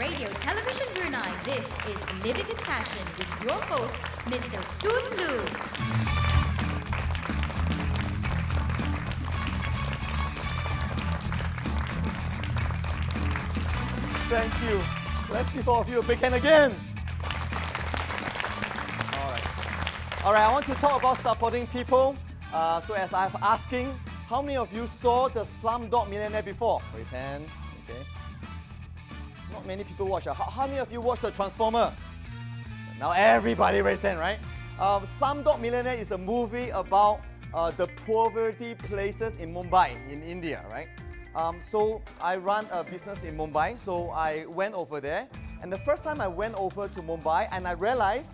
Radio Television Brunei, this is Living with Passion with your host, Mr. Soon Lu. Thank you. Let's give all of you a big hand again. All right, I want to talk about supporting people. So as I'm asking, how many of you saw the Slumdog Millionaire before? Raise hand. Okay. Not many people watch. How many of you watched the Transformer? Now everybody raise hand, right? Slumdog Millionaire is a movie about the poverty places in Mumbai, in India, right? So I run a business in Mumbai, so I went over there. And the first time I went over to Mumbai, and I realized,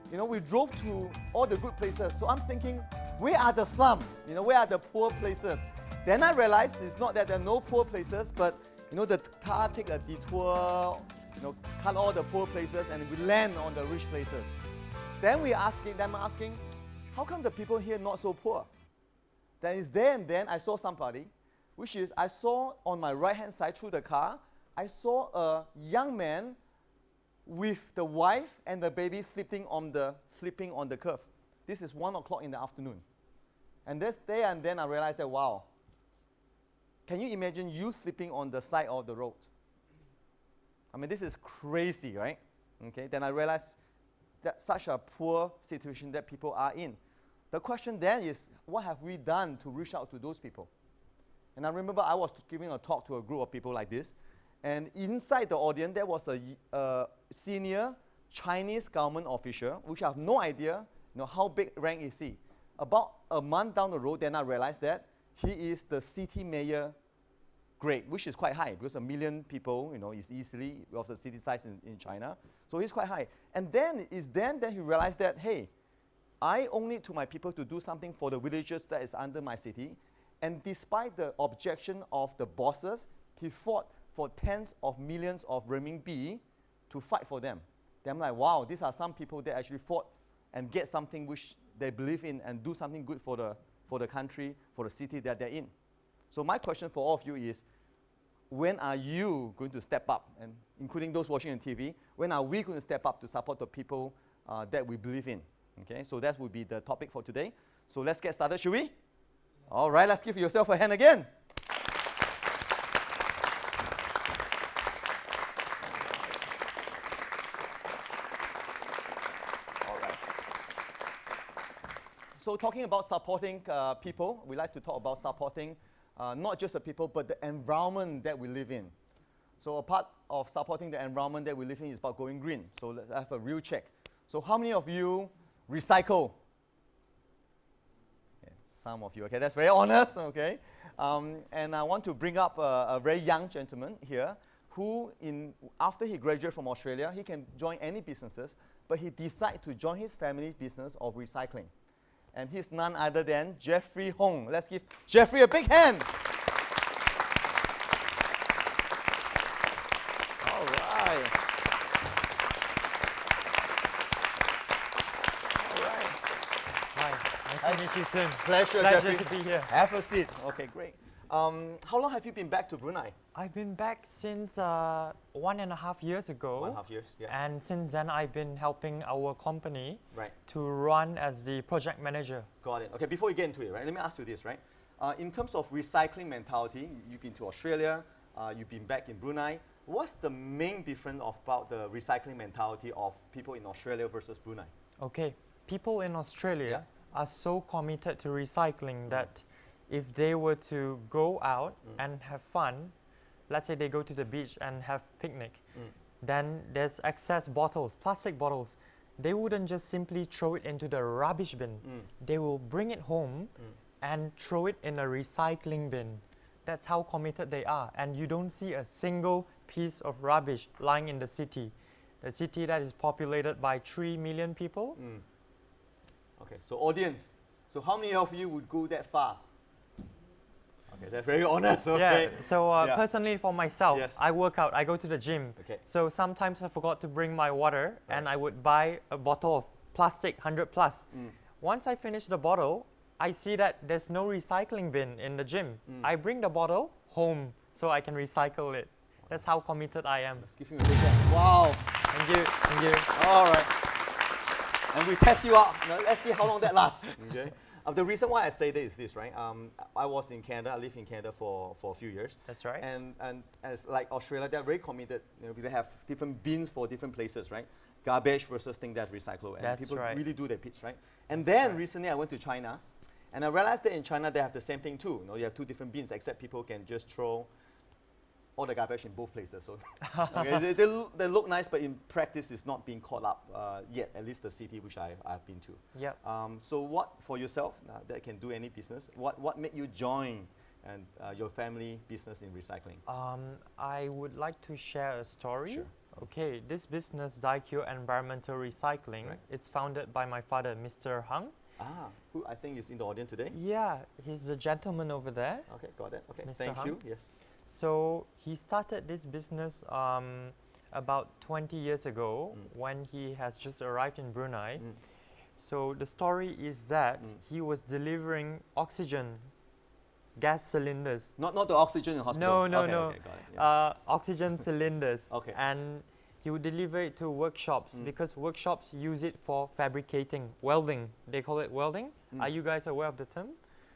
we drove to all the good places. So I'm thinking, where are the slum? Where are the poor places? Then I realized it's not that there are no poor places, but the car take a detour, cut all the poor places, and we land on the rich places. Then I'm asking, how come the people here not so poor? Then it's there and then I saw somebody, which is I saw on my right-hand side through the car, I saw a young man with the wife and the baby sleeping on the curb. This is 1 o'clock in the afternoon. And this day and then I realized that, wow, can you imagine you sleeping on the side of the road? I mean, this is crazy, right? Okay, then I realized that such a poor situation that people are in. The question then is, what have we done to reach out to those people? And I remember I was giving a talk to a group of people like this, and inside the audience there was a senior Chinese government official, which I have no idea, how big rank is he. About a month down the road, then I realized that he is the city mayor grade, which is quite high because 1 million people, is easily of the city size in China. So he's quite high. And then he realized that, hey, I owe it to my people to do something for the villages that is under my city. And despite the objection of the bosses, he fought for tens of millions of renminbi to fight for them. Then I'm like, wow, these are some people that actually fought and get something which they believe in and do something good for the country, for the city that they're in. So my question for all of you is, when are you going to step up, and including those watching on TV, when are we going to step up to support the people that we believe in? Okay, so that will be the topic for today. So let's get started, shall we? All right, let's give yourself a hand again. So talking about supporting people, we like to talk about supporting not just the people, but the environment that we live in. So a part of supporting the environment that we live in is about going green. So let's have a real check. So how many of you recycle? Okay, some of you. Okay, that's very honest. Okay, and I want to bring up a very young gentleman here who, after he graduated from Australia, he can join any businesses, but he decided to join his family business of recycling. And he's none other than Jeffrey Hong. Let's give Jeffrey a big hand. All right. All right. Hi, nice to meet you soon. Pleasure, Pleasure Jeffrey. to be here. Have a seat. Okay, great. How long have you been back to Brunei? I've been back since 1.5 years ago. 1.5 years, yeah. And since then, I've been helping our company Right. to run as the project manager. Got it. Okay, before we get into it, right, let me ask you this, right? In terms of recycling mentality, you've been to Australia, you've been back in Brunei. What's the main difference about the recycling mentality of people in Australia versus Brunei? Okay, people in Australia are so committed to recycling that if they were to go out and have fun, let's say they go to the beach and have picnic, then there's excess bottles, plastic bottles. They wouldn't just simply throw it into the rubbish bin. They will bring it home and throw it in a recycling bin. That's how committed they are. And you don't see a single piece of rubbish lying in the city. The city that is populated by 3 million people. Okay, so audience, so how many of you would go that far? Okay, that's very honest. Okay. Yeah, so personally for myself, Yes. I work out, I go to the gym. Okay. So sometimes I forgot to bring my water and I would buy a bottle of plastic, 100 plus. Once I finish the bottle, I see that there's no recycling bin in the gym. I bring the bottle home so I can recycle it. That's how committed I am. Let's give him a big hand. Wow. Thank you. Thank you. All right. And we test you out. Now, let's see how long that lasts. Okay. The reason why I say this is this, right? I was in Canada. I lived in Canada for a few years. That's right. And as like Australia, they're very committed. You know, they have different bins for different places, right? Garbage versus thing that's recycled. And That's people right. really do their bits, right? And then recently I went to China, and I realized that in China they have the same thing too. You know, you have two different bins, except people can just throw all the garbage in both places. So okay, they look nice, but in practice it's not being caught up yet, at least the city which I've been to. Yeah. So what, for yourself, that can do any business, what made you join and your family business in recycling? I would like to share a story. Sure. Okay, this business, Daikyo Environmental Recycling, Right. is founded by my father, Mr. Hung. Who I think is in the audience today. Yeah, he's the gentleman over there. Okay, got it. Okay, Mr. thank Hung? you. Yes. So he started this business about 20 years ago when he has just arrived in Brunei. So the story is that he was delivering oxygen gas cylinders. Not the oxygen in hospital. No, okay, no. Okay, got it. Yeah. Oxygen cylinders. Okay. And he would deliver it to workshops because workshops use it for fabricating, welding. They call it welding. Are you guys aware of the term?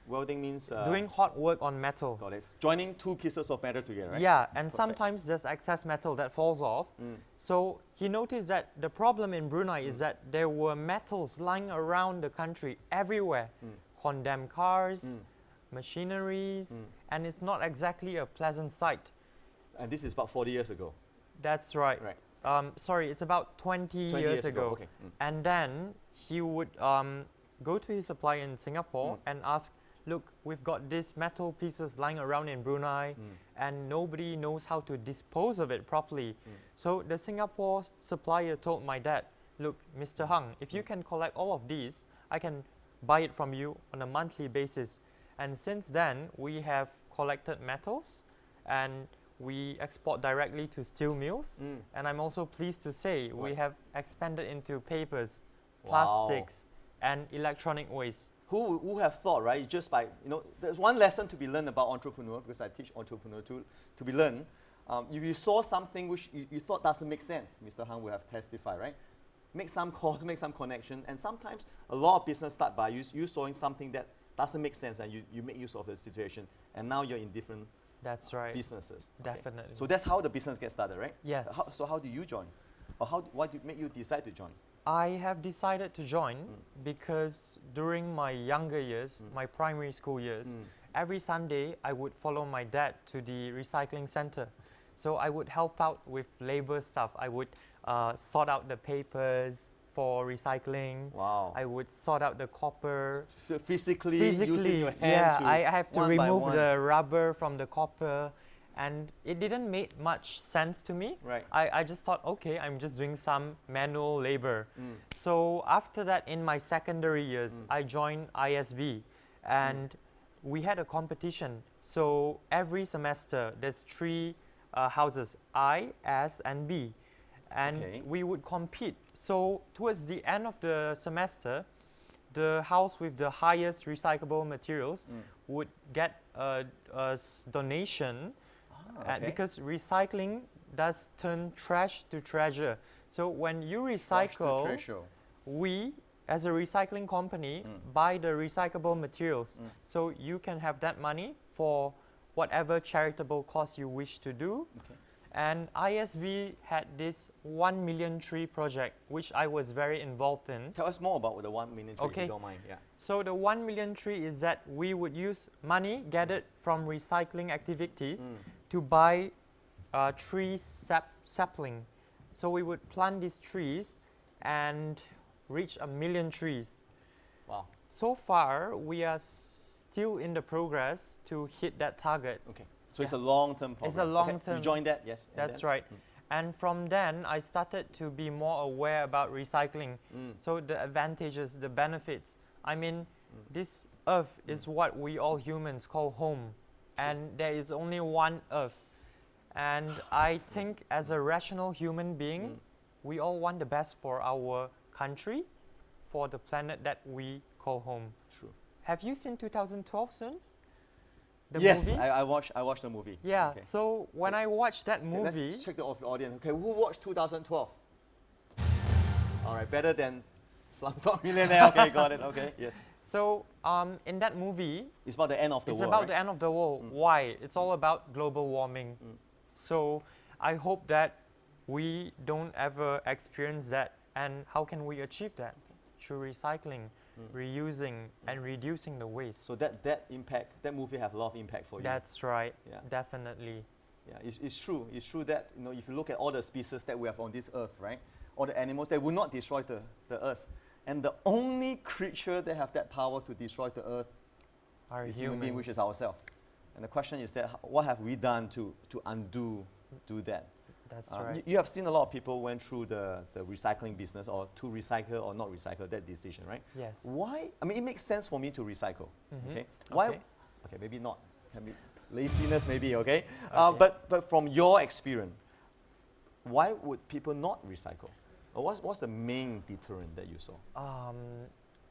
Welding means Doing hot work on metal. got it. Joining two pieces of metal together, right? Yeah, and Perfect. sometimes there's excess metal that falls off. So he noticed that the problem in Brunei is that there were metals lying around the country everywhere. Condemned cars, machineries, and it's not exactly a pleasant sight. And this is about 40 years ago. That's right. Right. Sorry, it's about 20 years ago. Okay. And then he would go to his supplier in Singapore and ask, look, we've got these metal pieces lying around in Brunei and nobody knows how to dispose of it properly. So the Singapore supplier told my dad, look, Mr. Hung, if you can collect all of these, I can buy it from you on a monthly basis. And since then, we have collected metals and we export directly to steel mills. And I'm also pleased to say we have expanded into papers, plastics, and electronic waste. Who have thought, right? Just by, you know, there's one lesson to be learned about entrepreneur, because I teach entrepreneur to be learned. If you saw something which you thought doesn't make sense, Mr. Han will have testified, right? Make some calls, make some connection, and sometimes a lot of business start by you sawing something that doesn't make sense, and you make use of the situation, and now you're in different That's right. businesses. Okay. Definitely. So that's how the business gets started, right? Yes. So how do you join? Or what made you decide to join? I have decided to join because during my younger years, my primary school years, every Sunday I would follow my dad to the recycling center. So I would help out with labor stuff. I would sort out the papers for recycling. Wow. I would sort out the copper. Physically using your hand yeah, to I have to one by remove one. the rubber from the copper. And it didn't make much sense to me. Right. I just thought, okay, I'm just doing some manual labor. So after that, in my secondary years, I joined ISB and we had a competition. So every semester, there's three houses, I, S, and B. And we would compete. So towards the end of the semester, the house with the highest recyclable materials would get a donation. Because recycling does turn trash to treasure. So when you recycle, we as a recycling company buy the recyclable materials. So you can have that money for whatever charitable cause you wish to do. And ISB had this 1 million tree project, which I was very involved in. Tell us more about the 1 million tree, if you don't mind. Yeah. So the 1 million tree is that we would use money gathered from recycling activities to buy tree sapling. So we would plant these trees and reach 1 million trees. Wow. So far, we are still in the progress to hit that target. Okay. So it's a long-term program. It's a long-term. You joined that, yes? That's right. And from then, I started to be more aware about recycling. So the advantages, the benefits. I mean, this earth is what we all humans call home. And there is only one earth. And I think as a rational human being, we all want the best for our country, for the planet that we call home. True. Have you seen 2012 soon? The yes, movie? I watched the movie. Yeah, Okay. so when I watched that Okay, movie, let's check the audience. Okay, who watched 2012? All right, better than Slumdog Millionaire. Okay, got it. Okay, yes. so in that movie, It's about the end of the it's world, about right? the end of the world. Why? It's all about global warming. So I hope that we don't ever experience that. And how can we achieve that? Through recycling, reusing, and reducing the waste. So that impact, that movie have a lot of impact for you. That's right. Yeah. Definitely. Yeah, it's true. It's true that if you look at all the species that we have on this earth, right? All the animals, they will not destroy the earth. And the only creature that have that power to destroy the earth Our is human being, which is humans. ourselves. And the question is that what have we done to undo that? That's right. You have seen a lot of people went through the recycling business or to recycle or not recycle, that decision, right? Yes. Why? I mean, it makes sense for me to recycle. Mhm. Okay. Why? Okay. Okay, maybe not. Can be laziness, maybe. Okay. Okay. But from your experience, why would people not recycle? Or what's the main deterrent that you saw?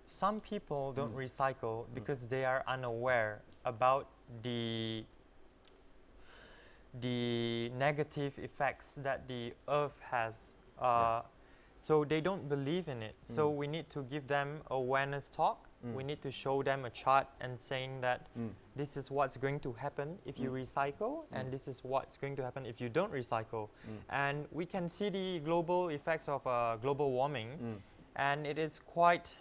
Some people don't recycle because they are unaware about the negative effects that the earth has. So they don't believe in it. So we need to give them awareness talk. We need to show them a chart and saying that this is what's going to happen if you recycle, and this is what's going to happen if you don't recycle. And we can see the global effects of global warming, and it is quite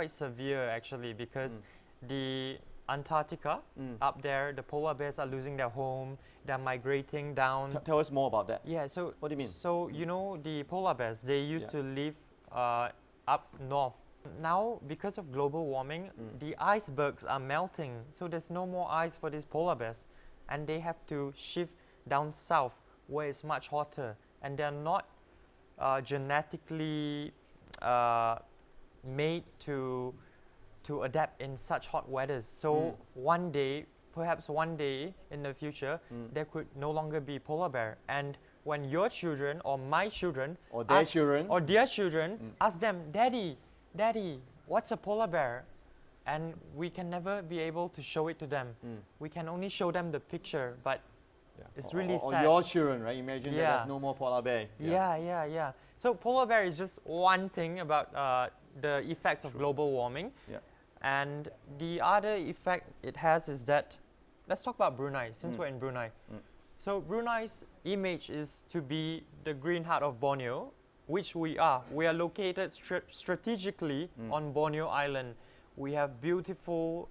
severe actually, because the Antarctica up there, the polar bears are losing their home. They're migrating down. Tell us more about that. Yeah. So What do you mean? So you know the polar bears, they used to live up north. Now, because of global warming, the icebergs are melting. So there's no more ice for these polar bears, and they have to shift down south where it's much hotter, and they're not genetically made to adapt in such hot weathers. So one day, perhaps one day in the future, there could no longer be polar bear. And when your children or my children Or their children. ask them, Daddy, what's a polar bear? And we can never be able to show it to them. We can only show them the picture, but it's really or sad. your children, right? Imagine that Yeah. there's no more polar bear. Yeah. So polar bear is just one thing about the effects of global warming. Yeah. And the other effect it has is that, let's talk about Brunei, since we're in Brunei. So Brunei's image is to be the green heart of Borneo, which we are. We are located strategically on Borneo Island. We have beautiful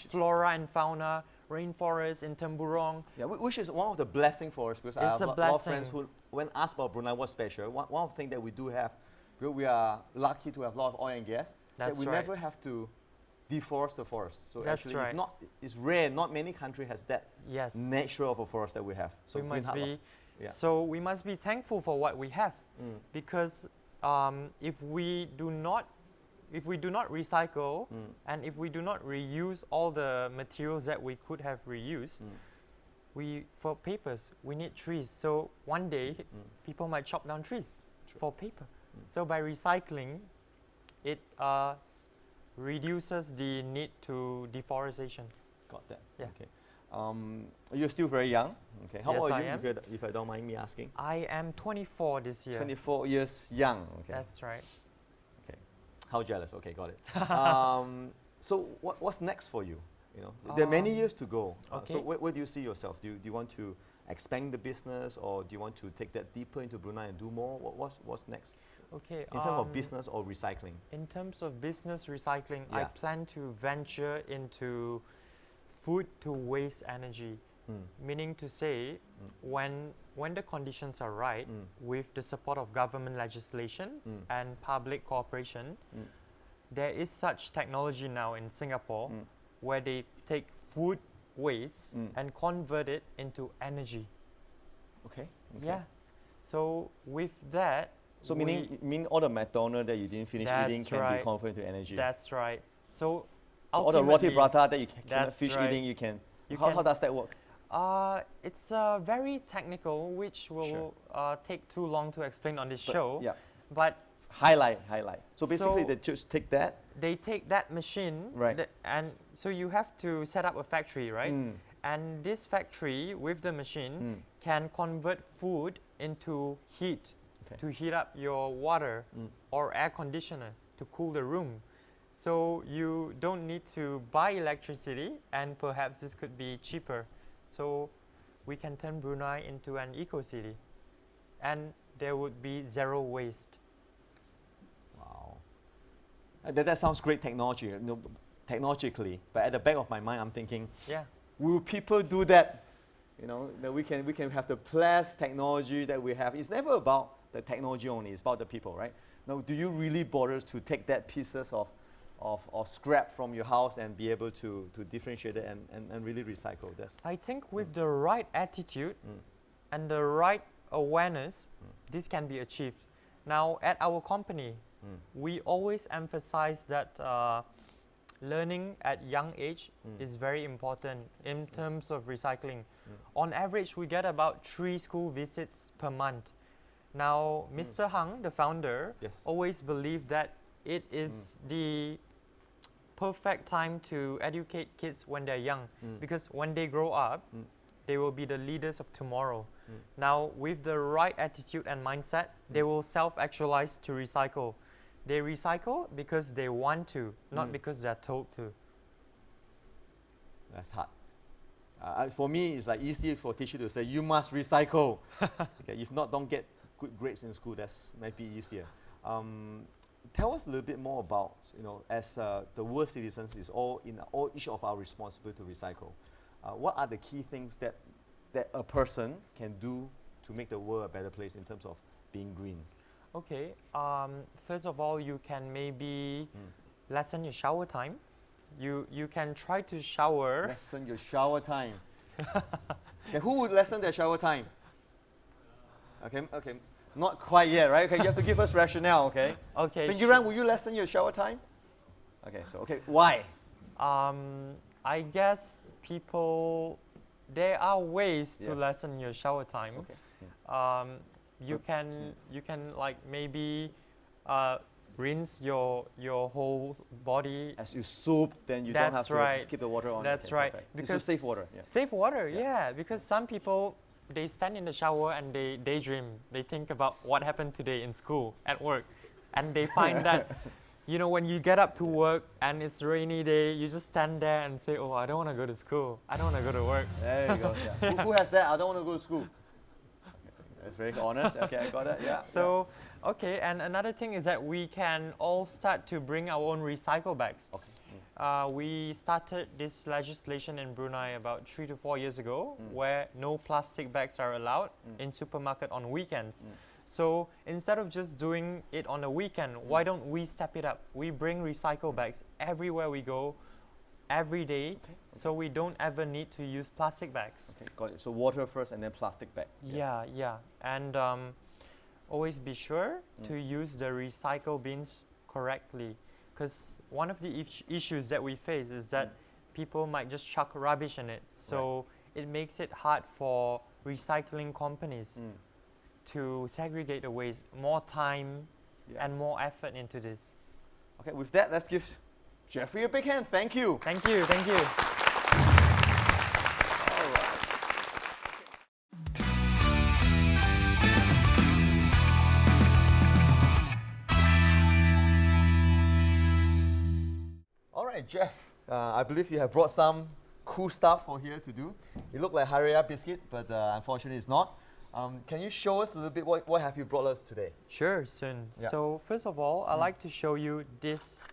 flora and fauna, rainforests in Temburong. Yeah, which is one of the blessing for us, because I It's have a a lot of friends blessing. who, when asked about Brunei, what's special, one of the things that we do have, because we are lucky to have a lot of oil and gas, That's that we right. never have to deforest the forest. So That's actually, right. it's rare. Not many countries has that Yes. nature of a forest that we have. So we must green heart be of- so we must be thankful for what we have, because if we do not recycle and if we do not reuse all the materials that we could have reused, for papers we need trees. So one day people might chop down trees for paper. So by recycling, it reduces the need to deforestation. Got that. Yeah. Okay. You're still very young. Okay. How Yes, old I are you, am. if I don't mind me asking? I am 24 this year. 24 years young. Okay. That's right. Okay. How jealous. Okay, got it. So what's next for you? There are many years to go. So okay. where do you see yourself? Do you want to expand the business, or do you want to take that deeper into Brunei and do more? What's next? Okay. In terms of business or recycling? In terms of business recycling, I Yeah. plan to venture into food to waste energy. Meaning to say, when the conditions are right, with the support of government legislation and public cooperation, there is such technology now in Singapore where they take food waste and convert it into energy. Okay. Yeah. So with that, So meaning all the McDonald's that you didn't finish That's eating can be right. converted into energy. that's right. So So all the roti ultimately, prata that you cannot that's fish right. eating, you can. You How can- does that work? It's very technical, which will Sure. take too long to explain on this But- show. Yeah. But Highlight. So basically, So- they just take that. They take that machine, Right. and so you have to set up a factory, right? Mm. And this factory with the machine Mm. can convert food into heat Okay. to heat up your water Mm. or air conditioner to cool the room. So you don't need to buy electricity, and perhaps this could be cheaper. So we can turn Brunei into an eco city, and there would be zero waste. Wow. That sounds great technology, technologically. But at the back of my mind, I'm thinking, Yeah. will people do that? That we can have the plus technology that we have. It's never about the technology only. It's about the people, right? Now, do you really bother to take that pieces of scrap from your house and be able to differentiate it and really recycle this? I think with the right attitude Mm. and the right awareness, this can be achieved. Now, at our company, we always emphasize that learning at young age is very important in terms of recycling. On average, we get about 3 school visits per month. Now, Mr. Hang, the founder, Yes. always believed that it is the perfect time to educate kids when they're young, because when they grow up, they will be the leaders of tomorrow. Now, with the right attitude and mindset, they will self-actualize to recycle. They recycle because they want to, not because they're told to. That's hard. For me, it's like easy for teacher to say, you must recycle. Okay, if not, don't get good grades in school. That's might be easier. Tell us a little bit more about, as the world citizens, is each of our responsibility to recycle. What are the key things that a person can do to make the world a better place in terms of being green? Okay, first of all, you can maybe lessen your shower time. You can try to shower. Lessen your shower time. Okay, who would lessen their shower time? Okay, not quite yet, right? Okay, you have to give us rationale, okay? Okay. Pinggiran, will you lessen your shower time? Okay, why? I guess there are ways to Yeah. lessen your shower time. Okay. You can like maybe rinse your whole body. As you soap, then you don't have That's to right. keep the water on. That's Okay, right. perfect. It's Because to save water. Yeah. Save water, Yeah. yeah. Because some people, they stand in the shower and they daydream. They think about what happened today in school, at work, and they find that, when you get up to work and it's a rainy day, you just stand there and say, "Oh, I don't want to go to school. I don't want to go to work." There you go. Yeah. who has that? I don't want to go to school. That's very honest. Okay, I got it. Yeah. So, okay, and another thing is that we can all start to bring our own recycle bags. Okay. We started this legislation in Brunei about 3 to 4 years ago, where no plastic bags are allowed in supermarket on weekends. So instead of just doing it on a weekend, why don't we step it up? We bring recycle bags everywhere we go, every day, so we don't ever need to use plastic bags. Okay, got it. So water first and then plastic bag. Yes. Yeah. And always be sure to use the recycle bins correctly, because one of the issues that we face is that people might just chuck rubbish in it. So it makes it hard for recycling companies to segregate the waste. More time and more effort into this. Okay, with that, let's give Jeffrey a big hand. Thank you. Thank you. All right. All right, Jeff. I believe you have brought some cool stuff for here to do. It looked like Haraya biscuit, but unfortunately it's not. Can you show us a little bit what have you brought us today? Sure, soon. Yeah. So first of all, I'd like to show you this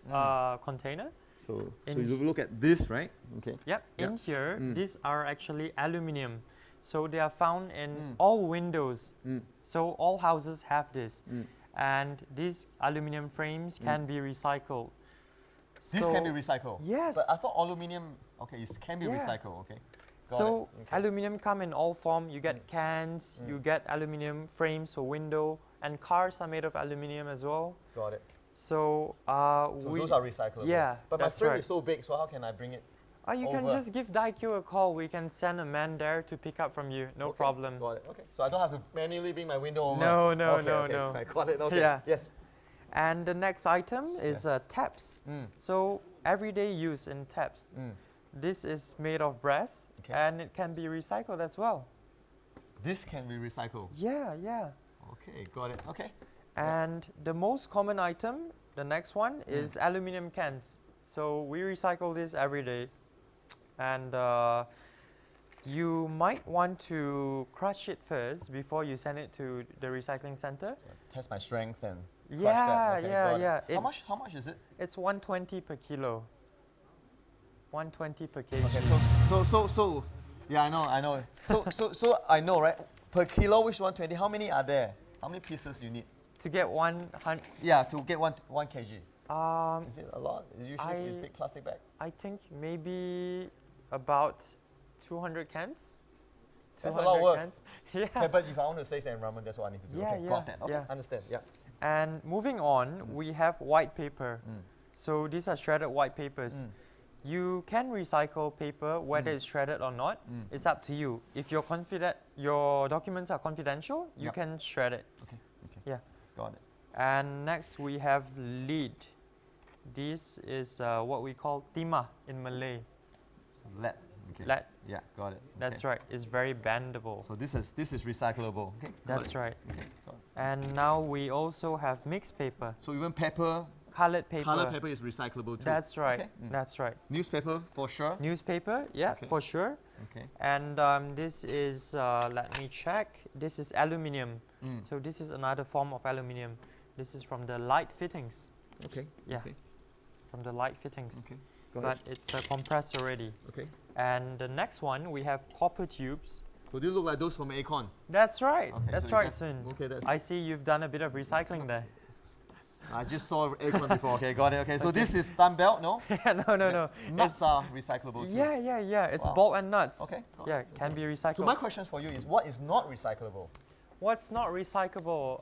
container. So In- you look at this, right? Okay. Yep, Yeah. in here, these are actually aluminium. So they are found in all windows. So all houses have this. And these aluminium frames can be recycled. This can be recycled. Yes. But I thought aluminium, it can be Yeah. recycled, okay. Got So it. Okay. aluminium come in all form. You get cans, you get aluminium frames for window, and cars are made of aluminium as well. Got it. So So we those are recyclable. Yeah, But my that's frame right. is so big, so how can I bring it? you can over. just give Daikyu a call. We can send a man there to pick up from you. No Okay, problem. Got it. Okay. So I don't have to manually bring my window over. No, no, Okay, no, okay. no. I got it. Okay. Yeah. Yes. And the next item is taps. So everyday use in taps. This is made of brass and it can be recycled as well. This can be recycled. Yeah, yeah. Okay, got it. Okay. And the most common item, the next one, is aluminum cans. So we recycle this every day. And you might want to crush it first before you send it to the recycling center. So test my strength and crush Yeah, that. Okay, yeah, got yeah. it. How much is it? It's 120 per kilo. 120 per kg. Okay, so yeah, I know. So I know, right? Per kilo, which 120? How many are there? How many pieces you need? To get 100. Yeah, to get one kg. Is Is it a lot? Is usually this big plastic bag? I think maybe about 200 cans. That's a lot of work. Cans. Yeah. Okay, but if I want to save the environment, that's what I need to do. Yeah, okay, yeah, got that. Okay, yeah. understand. Yeah. And moving on, we have white paper. So these are shredded white papers. You can recycle paper whether it's shredded or not. It's up to you. If you're confident, your documents are confidential, you can shred it. Okay. Okay. Yeah. Got it. And next we have lead. This is what we call timah in Malay. So lead. Okay. Lead. Yeah, got it. That's right. It's very bendable. So this is recyclable. Okay. got That's it. right. Okay. Got it. And now we also have mixed paper, So even paper, colored paper. color paper is recyclable too. That's right. Okay. That's right. Newspaper for sure. Newspaper, yeah, Okay. for sure. Okay. And this is, let me check. This is aluminium. So this is another form of aluminium. This is from the light fittings. Okay. Yeah. Okay. From the light fittings. Okay. Got But it. it's compressed already. Okay. And the next one, we have copper tubes. So these look like those from Acorn. That's right. Okay, That's so right, that's- Sun. okay, that's- I see you've done a bit of recycling there. I just saw Acorn before. Okay, got it. Okay, so this is thumb belt, no? No. Nuts are recyclable too. Yeah. It's Wow. bolt and nuts. Okay. got Yeah, it. can be So recycled. my question for you is, what is not recyclable? What's not recyclable?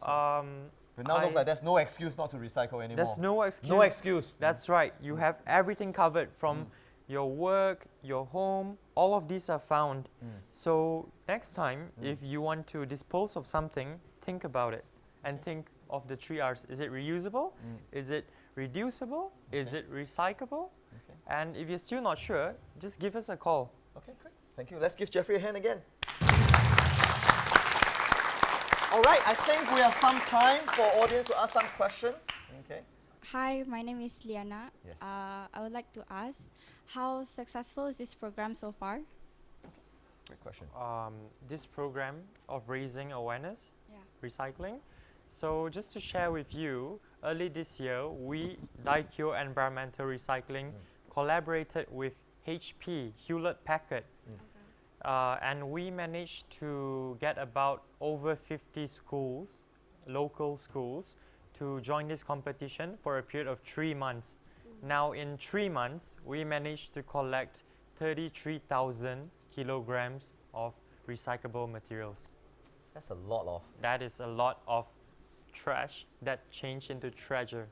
But now look like there's no excuse not to recycle anymore. There's no excuse. No excuse. That's right. You have everything covered from your work, your home, all of these are found. So next time, if you want to dispose of something, think about it and think of the 3 R's. Is it reusable? Is it reducible? Is it recyclable? Okay. And if you're still not sure, just give us a call. Okay, great. Thank you. Let's give Jeffrey a hand again. All right, I think we have some time for audience to ask some question. Okay. Hi, my name is Liana. Yes. I would like to ask, how successful is this program so far? Great question. This program of raising awareness, Yeah. recycling. So just to share with you, early this year, we, Daikyo Environmental Recycling, collaborated with HP, Hewlett Packard, and we managed to get about over 50 schools, local schools, to join this competition for a period of 3 months. Now in 3 months, we managed to collect 33,000 kilograms of recyclable materials. That's a lot of. That is a lot of trash that changed into treasure.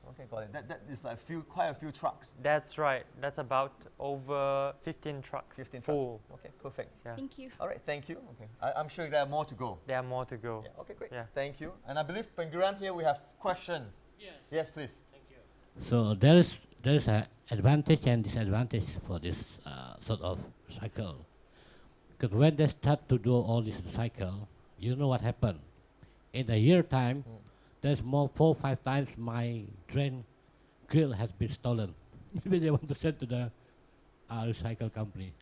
Okay, got it. That is like quite a few trucks. That's right. That's about over 15 trucks 15 full. trucks. Okay, perfect. Yeah. Thank you. All right, thank you. Okay, I'm sure there are more to go. There are more to go. Yeah. Okay, great. Yeah. Thank you. And I believe Pengguran here we have question. Yes, please. So there is an advantage and disadvantage for this sort of cycle. Because when they start to do all this cycle, you know what happened. In a year time, there's more 4 or 5 times my drain grill has been stolen. Maybe they want to send to the recycle company.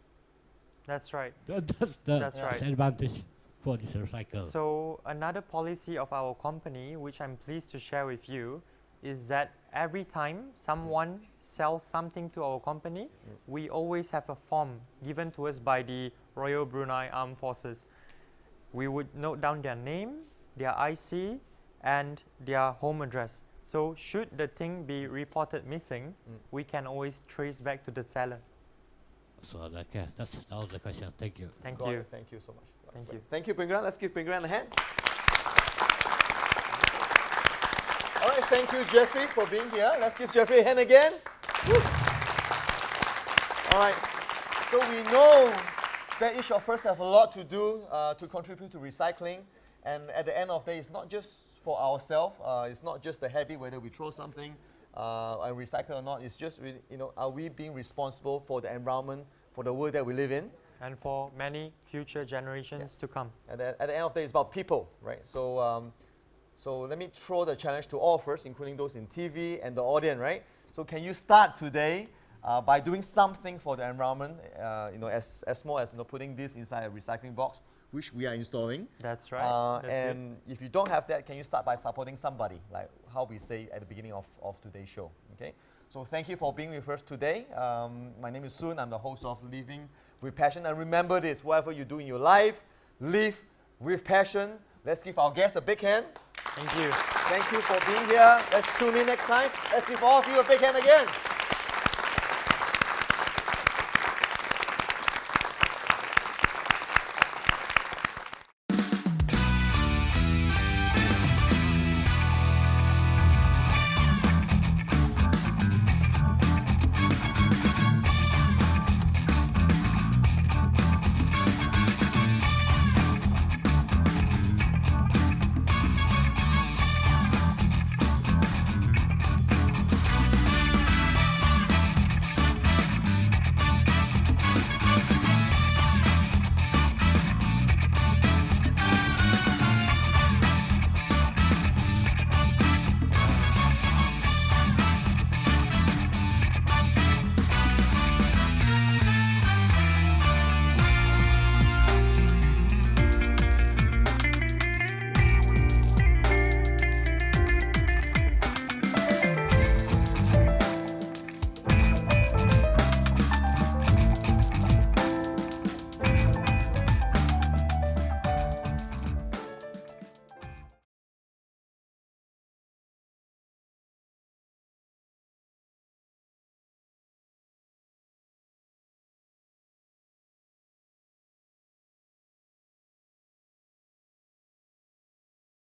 That's right. That's the That's right. disadvantage for this recycle. So another policy of our company, which I'm pleased to share with you, is that every time someone sells something to our company, we always have a form given to us by the Royal Brunei Armed Forces. We would note down their name, their IC, and their home address. So should the thing be reported missing, we can always trace back to the seller. So okay, that's all the question. Thank you. Thank Got you. it. Thank you so much. Thank you. Thank you, Pengguran. Let's give Pengguran a hand. All right, thank you, Jeffrey, for being here. Let's give Jeffrey a hand again. Woo. All right, so we know that each of us have a lot to do to contribute to recycling. And at the end of the day, it's not just for ourselves. It's not just the habit whether we throw something and recycle or not. It's just, are we being responsible for the environment, for the world that we live in? And for many future generations to come. And at the end of the day, it's about people, right? So, so let me throw the challenge to all of us, including those in TV and the audience, right? So can you start today by doing something for the environment, as small as putting this inside a recycling box, which we are installing. That's right. That's and if you don't have that, can you start by supporting somebody, like how we say at the beginning of today's show, okay? So thank you for being with us today. My name is Soon. I'm the host of Living with Passion. And remember this, whatever you do in your life, live with passion. Let's give our guests a big hand. Thank you. Thank you for being here. Let's tune in next time. Let's give all of you a big hand again.